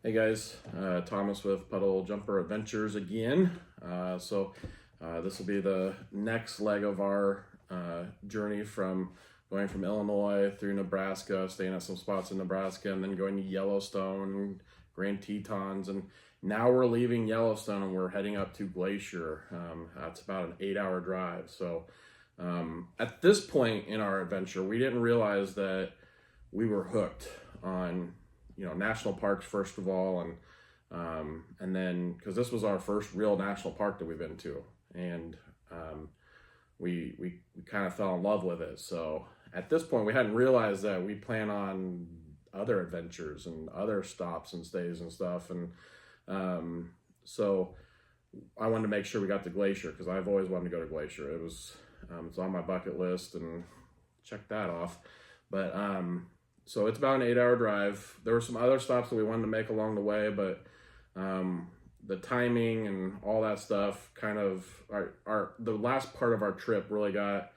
Hey guys, Thomas with Puddle Jumper Adventures again. This will be the next leg of our journey from going from Illinois through Nebraska, staying at some spots in Nebraska, and then going to Yellowstone, Grand Tetons, and now we're leaving Yellowstone and we're heading up to Glacier. That's about an 8-hour drive. So at this point in our adventure, we didn't realize that we were hooked on national parks first of all, and then because this was our first real national park that we've been to, and we kind of fell in love with it. So at this point, we hadn't realized that we plan on other adventures and other stops and stays and stuff, and so I wanted to make sure we got to Glacier because I've always wanted to go to Glacier. It's on my bucket list and check that off, but so it's about an 8-hour drive. There were some other stops that we wanted to make along the way, but the timing and all that stuff kind of, the last part of our trip really got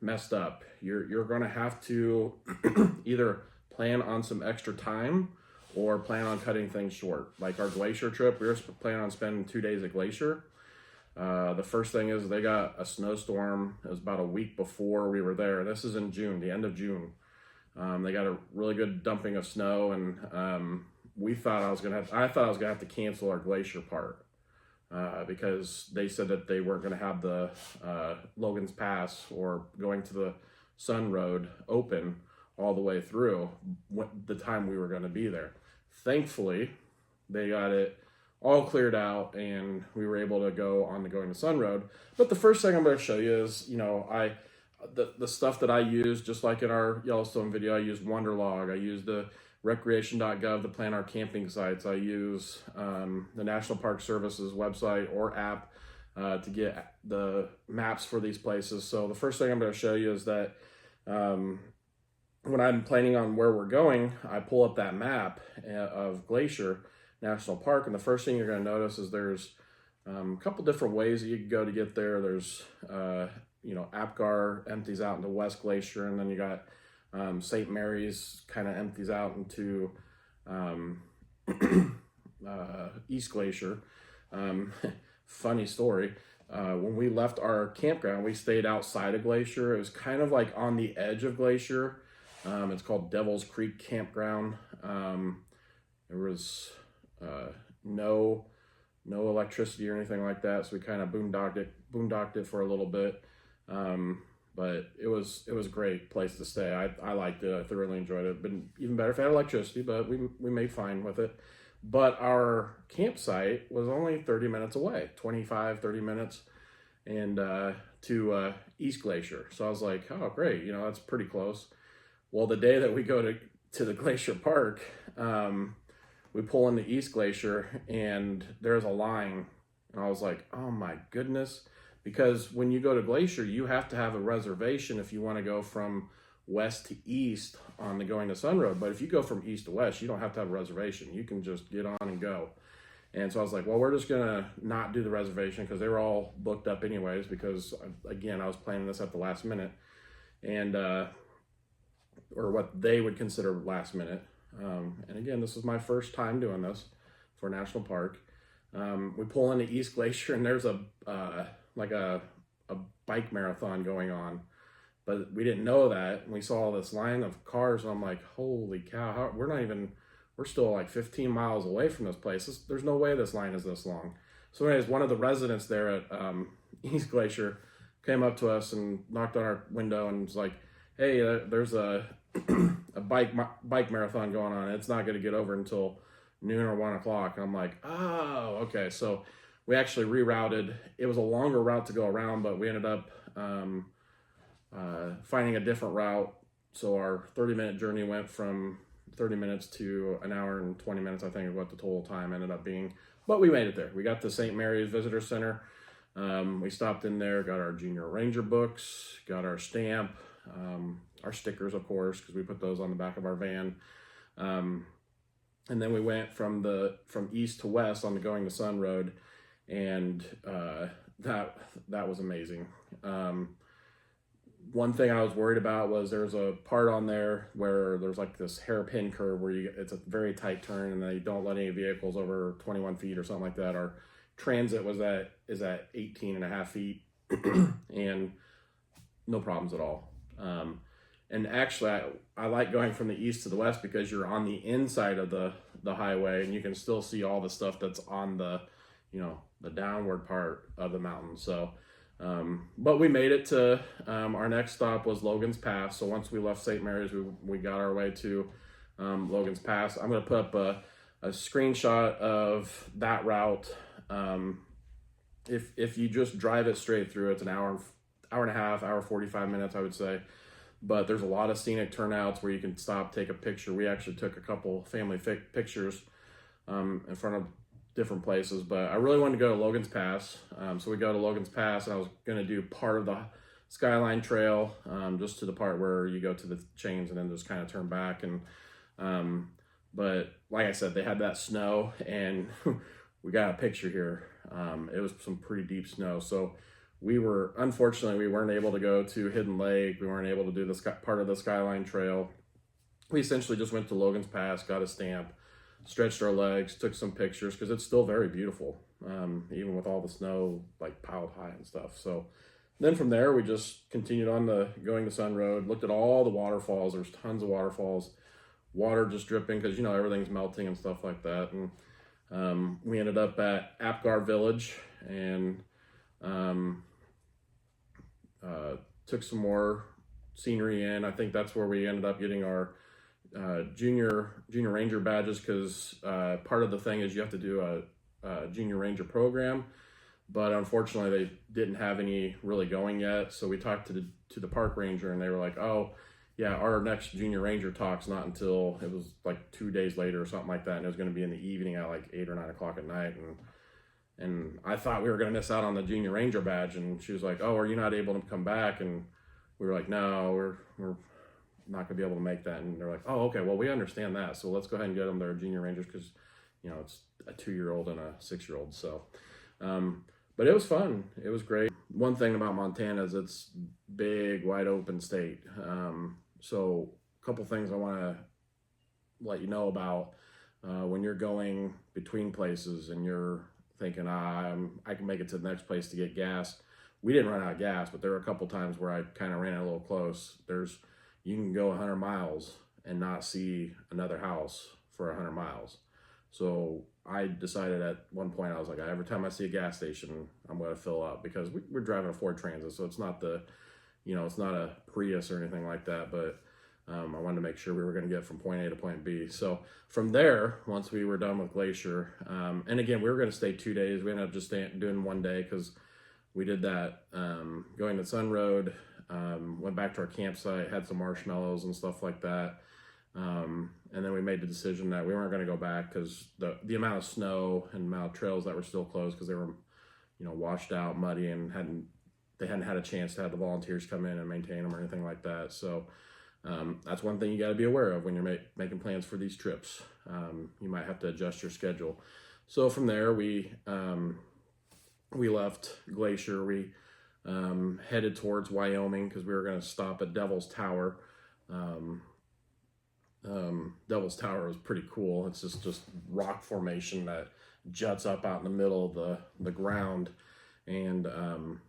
messed up. You're going to have to either plan on some extra time or plan on cutting things short. Like our Glacier trip, we were planning on spending 2 days at Glacier. The first thing is they got a snowstorm. It was about a week before we were there. This is in June, the end of June. They got a really good dumping of snow, and I thought I was gonna have to cancel our Glacier part because they said that they weren't gonna have the Logan's Pass or going to the Sun Road open all the way through the time we were gonna be there. Thankfully, they got it all cleared out, and we were able to go on to going to Sun Road. But the first thing I'm going to show you is, the stuff that I use, just like in our Yellowstone video. I use Wonderlog. I use the recreation.gov to plan our camping sites. I use the National Park Service's website or app to get the maps for these places. So the first thing I'm going to show you is that when I'm planning on where we're going, I pull up that map of Glacier National Park, and the first thing you're going to notice is there's a couple different ways that you can go to get there. There's Apgar empties out into West Glacier, and then you got St. Mary's kind of empties out into East Glacier. Funny story, when we left our campground, we stayed outside of Glacier. It was kind of like on the edge of Glacier. It's called Devil's Creek Campground. There was no electricity or anything like that, so we kind of boondocked it for a little bit. But it was a great place to stay. I liked it. I thoroughly enjoyed it. Been even better if it had electricity, but we made fine with it. But our campsite was only 30 minutes away, 25-30 minutes, and to East Glacier. So I was like, oh great, that's pretty close. Well, the day that we go to the Glacier Park, we pull into East Glacier and there's a line, and I was like, oh my goodness. Because when you go to Glacier, you have to have a reservation if you want to go from west to east on the going to Sun Road. But if you go from east to west, you don't have to have a reservation. You can just get on and go. And so I was like, well, we're just going to not do the reservation because they were all booked up anyways, because again, I was planning this at the last minute, and or what they would consider last minute. And again, this is my first time doing this for a national park. We pull into East Glacier, and there's a bike marathon going on, but we didn't know that. And we saw this line of cars, and I'm like, holy cow, we're still like 15 miles away from this place. There's no way this line is this long. So anyways, one of the residents there at East Glacier came up to us and knocked on our window and was like, hey, there's a bike marathon going on. It's not going to get over until noon or 1 o'clock. And I'm like, oh, okay. So we actually rerouted. It was a longer route to go around, but we ended up finding a different route. So our 30-minute journey went from 30 minutes to an hour and 20 minutes, I think, is what the total time ended up being. But we made it there. We got to St. Mary's Visitor Center. We stopped in there, got our Junior Ranger books, got our stamp, our stickers, of course, because we put those on the back of our van. And then we went from east to west on the going to Sun Road, and that was amazing. one thing I was worried about was there's a part on there where there's like this hairpin curve where it's a very tight turn, and they don't let any vehicles over 21 feet or something like that. Our transit is at 18 and a half feet and no problems at all. And actually, I like going from the east to the west because you're on the inside of the highway, and you can still see all the stuff that's on the, the downward part of the mountain. So, but we made it to, our next stop was Logan's Pass. So once we left St. Mary's, we got our way to Logan's Pass. I'm going to put up a screenshot of that route. If you just drive it straight through, it's an hour and a half, hour 45 minutes, I would say. But there's a lot of scenic turnouts where you can stop, take a picture. We actually took a couple family pictures in front of different places. But I really wanted to go to Logan's Pass. So we go to Logan's Pass, and I was going to do part of the Skyline Trail, just to the part where you go to the chains and then just kind of turn back. And but like I said, they had that snow, and we got a picture here. It was some pretty deep snow. So unfortunately, we weren't able to go to Hidden Lake. We weren't able to do this part of the Skyline Trail. We essentially just went to Logan's Pass, got a stamp, stretched our legs, took some pictures, because it's still very beautiful, even with all the snow like piled high and stuff. So then from there, we just continued on going to Sun Road, looked at all the waterfalls. There's tons of waterfalls, water just dripping because, everything's melting and stuff like that. And we ended up at Apgar Village, and took some more scenery in. I think that's where we ended up getting our junior ranger badges, because part of the thing is you have to do a junior ranger program, but unfortunately they didn't have any really going yet. So we talked to the park ranger, and they were like, oh yeah, our next junior ranger talk's not until, it was like 2 days later or something like that, and it was going to be in the evening at like 8 or 9 o'clock at night. And I thought we were going to miss out on the junior ranger badge. And she was like, oh, are you not able to come back? And we were like, no, we're not going to be able to make that. And they're like, oh, okay, well, we understand that. So let's go ahead and get them their junior rangers, because, it's a 2-year-old and a 6-year-old. So, but it was fun. It was great. One thing about Montana is it's big, wide open state. So a couple things I want to let you know about when you're going between places and you're thinking, I can make it to the next place to get gas. We didn't run out of gas, but there were a couple times where I kind of ran it a little close. You can go 100 miles and not see another house for 100 miles. So I decided at one point, I was like, every time I see a gas station, I'm going to fill up, because we're driving a Ford Transit. So it's not it's not a Prius or anything like that, but I wanted to make sure we were going to get from point A to point B. So from there, once we were done with Glacier, and again, we were going to stay 2 days. We ended up just doing 1 day, because we did that, going to Sun Road, went back to our campsite, had some marshmallows and stuff like that. And then we made the decision that we weren't going to go back, because the amount of snow and amount of trails that were still closed, because they were, washed out, muddy, and they hadn't had a chance to have the volunteers come in and maintain them or anything like that. So that's one thing you got to be aware of when you're making plans for these trips. You might have to adjust your schedule. So from there, we left Glacier. We headed towards Wyoming, because we were going to stop at Devil's Tower. Devil's Tower was pretty cool. It's just rock formation that juts up out in the middle of the ground. And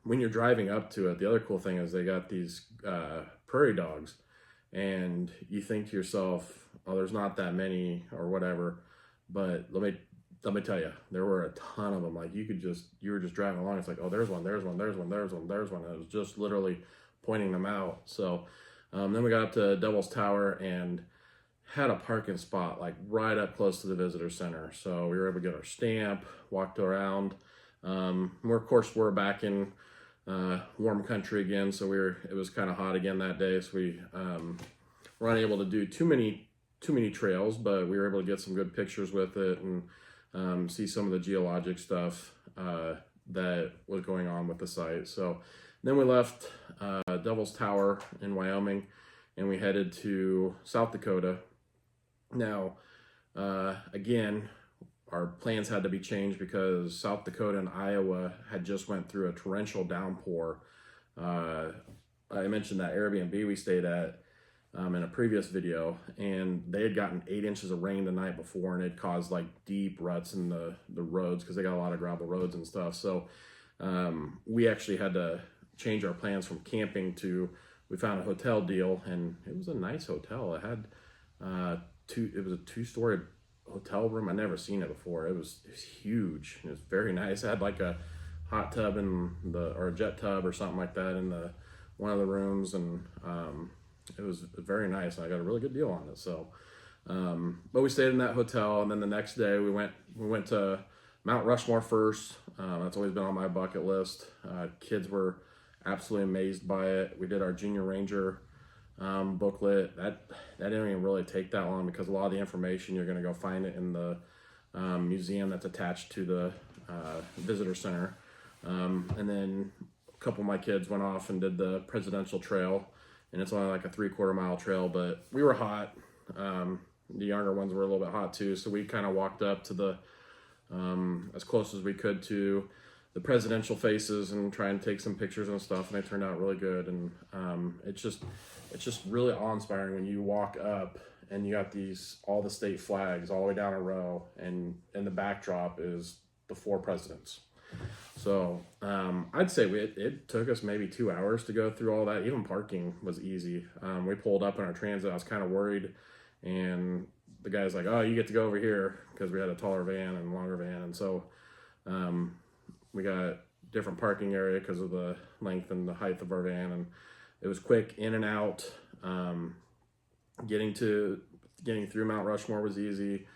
when you're driving up to it, the other cool thing is they got these prairie dogs. And you think to yourself, oh, there's not that many or whatever. But let me tell you, there were a ton of them. Like you were just driving along. It's like, oh, there's one. And it was just literally pointing them out. So then we got up to Devil's Tower and had a parking spot like right up close to the visitor center. So we were able to get our stamp, walked around. We're back in warm country again, so it was kind of hot again that day, so we were unable to do too many trails, but we were able to get some good pictures with it and see some of the geologic stuff that was going on with the site. So then we left Devil's Tower in Wyoming, and we headed to South Dakota. Now again, our plans had to be changed because South Dakota and Iowa had just went through a torrential downpour I mentioned that Airbnb we stayed at in a previous video, and they had gotten 8 inches of rain the night before, and it caused like deep ruts in the roads because they got a lot of gravel roads and stuff. So we actually had to change our plans from camping to, we found a hotel deal, and it was a nice hotel. It had it was a 2-story hotel room. I never seen it before. It was huge. It was very nice. It had like a hot tub or a jet tub or something like that in one of the rooms, and it was very nice. I got a really good deal on it. So, but we stayed in that hotel, and then the next day we went to Mount Rushmore first. That's always been on my bucket list. Kids were absolutely amazed by it. We did our Junior Ranger booklet. That didn't even really take that long because a lot of the information you're going to go find it in the museum that's attached to the visitor center. And then a couple of my kids went off and did the Presidential Trail, and it's only like a 3/4 mile trail, but we were hot. The younger ones were a little bit hot too, so we kind of walked up to the as close as we could to the presidential faces and try and take some pictures and stuff, and they turned out really good. And it's just really awe-inspiring when you walk up and you got all the state flags all the way down a row, and in the backdrop is the 4 presidents. So I'd say it took us maybe 2 hours to go through all that. Even parking was easy. We pulled up in our Transit. I was kind of worried, and the guy's like, "Oh, you get to go over here," because we had a taller van and longer van, and so we got different parking area because of the length and the height of our van, and it was quick in and out. Getting through Mount Rushmore was easy.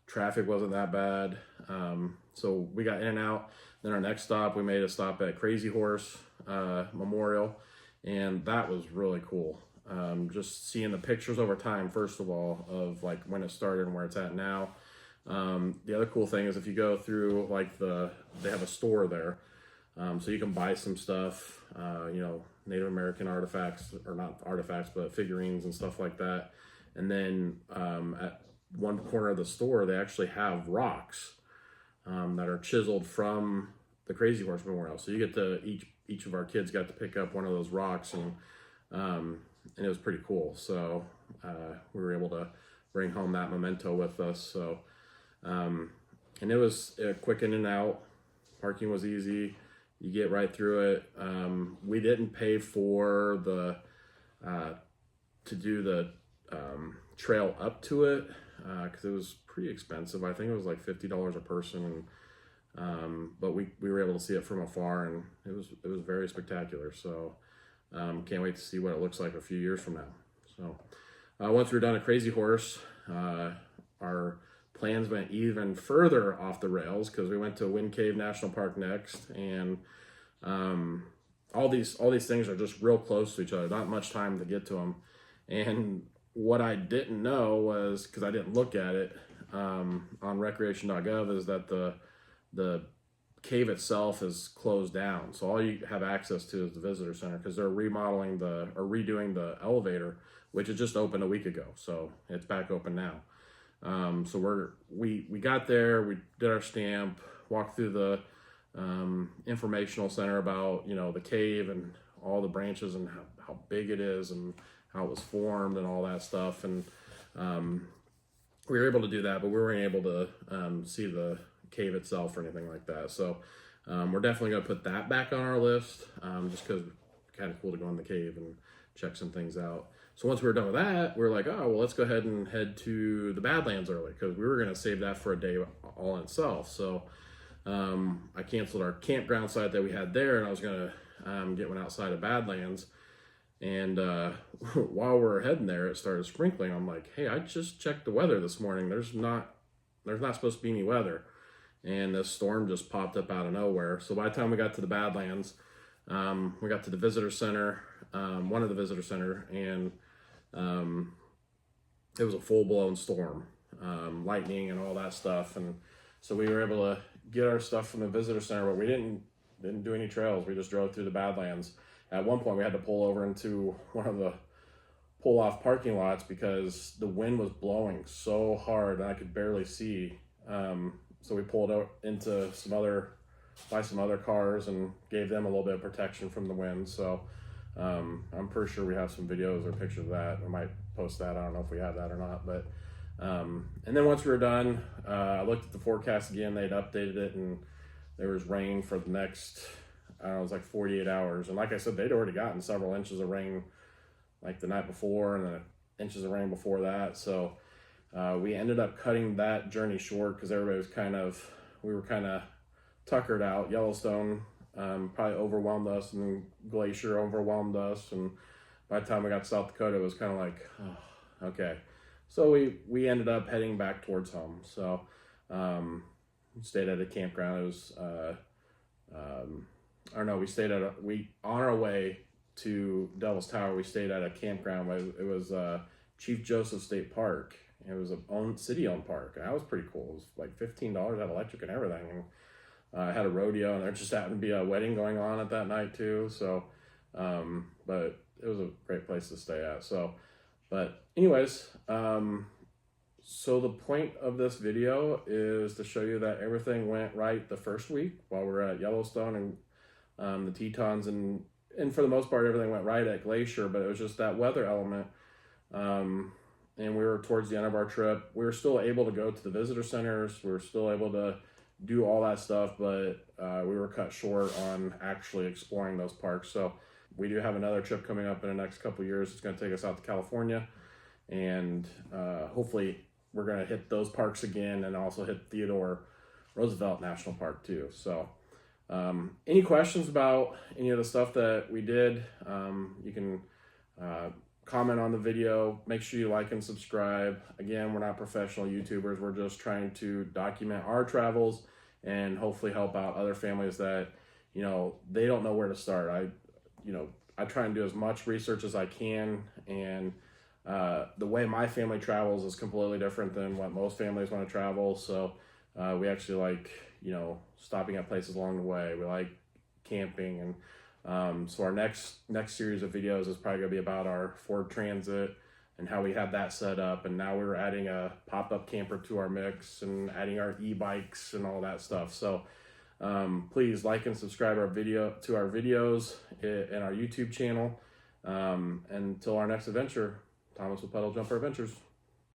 Traffic wasn't that bad. So we got in and out. Then our next stop, we made a stop at Crazy Horse Memorial, and that was really cool. Just seeing the pictures over time, first of all, of like when it started and where it's at now. The other cool thing is if you go through they have a store there, so you can buy some stuff, Native American artifacts, or not artifacts, but figurines and stuff like that. And then at one corner of the store, they actually have rocks that are chiseled from the Crazy Horse Memorial. So you get to each of our kids got to pick up one of those rocks, and it was pretty cool. So we were able to bring home that memento with us. So and it was quick in and out. Parking was easy. You get right through it. We didn't pay for to do the trail up to it because it was pretty expensive. I think it was like $50 a person, but we were able to see it from afar, and it was very spectacular. So can't wait to see what it looks like a few years from now. So once we were done at Crazy Horse, our plans went even further off the rails because we went to Wind Cave National Park next, and all these things are just real close to each other. Not much time to get to them. And what I didn't know was, because I didn't look at it on recreation.gov, is that the cave itself is closed down. So all you have access to is the visitor center because they're redoing the elevator, which had just opened a week ago. So it's back open now. So we got there, we did our stamp, walked through the informational center about the cave and all the branches and how big it is and how it was formed and all that stuff, and we were able to do that, but we weren't able to see the cave itself or anything like that. So we're definitely going to put that back on our list, just because it's kind of cool to go in the cave and check some things out. So once we were done with that, we were like, oh, well, let's go ahead and head to the Badlands early, because we were going to save that for a day all in itself. So I canceled our campground site that we had there, and I was going to get one outside of Badlands. And while we're heading there, it started sprinkling. I'm like, hey, I just checked the weather this morning. There's not supposed to be any weather. And this storm just popped up out of nowhere. So by the time we got to the Badlands, we got to the visitor center, one of the visitor center, and it was a full-blown storm, lightning and all that stuff. And so we were able to get our stuff from the visitor center, but we didn't do any trails. We just drove through the Badlands. At one point, we had to pull over into one of the pull-off parking lots because the wind was blowing so hard and I could barely see. So we pulled out into some other cars and gave them a little bit of protection from the wind. So I'm pretty sure we have some videos or pictures of that. I might post that. I don't know if we have that or not, but and then once we were done, I looked at the forecast again. They'd updated it, and there was rain for the next, I don't know, it was like 48 hours. And like I said, they'd already gotten several inches of rain like the night before, and then inches of rain before that. So we ended up cutting that journey short because everybody was we were kind of tuckered out. Yellowstone probably overwhelmed us, and Glacier overwhelmed us. And by the time we got to South Dakota, it was kind of like, oh, okay. So we ended up heading back towards home. So stayed at a campground. It was, or no, we on our way to Devil's Tower, we stayed at a campground. It was Chief Joseph State Park. It was a city-owned park, and that was pretty cool. It was like $15, had electric and everything, and had a rodeo, and there just happened to be a wedding going on at that night too. So, but it was a great place to stay at. So, but anyways, so the point of this video is to show you that everything went right the first week while we were at Yellowstone and the Tetons, and for the most part everything went right at Glacier, but it was just that weather element. And we were towards the end of our trip. We were still able to go to the visitor centers. We were still able to do all that stuff, but we were cut short on actually exploring those parks. So we do have another trip coming up in the next couple of years. It's going to take us out to California, and hopefully we're going to hit those parks again, and also hit Theodore Roosevelt National Park too. So any questions about any of the stuff that we did, you can comment on the video. Make sure you like and subscribe. Again, we're not professional YouTubers. We're just trying to document our travels and hopefully help out other families that, they don't know where to start. I try and do as much research as I can, and the way my family travels is completely different than what most families want to travel. So we actually like, stopping at places along the way. We like camping, and so our next series of videos is probably going to be about our Ford Transit and how we had that set up, and now we're adding a pop-up camper to our mix and adding our e-bikes and all that stuff. So please like and subscribe to our videos and our YouTube channel. Until our next adventure, Thomas with Pedal Jumper Adventures.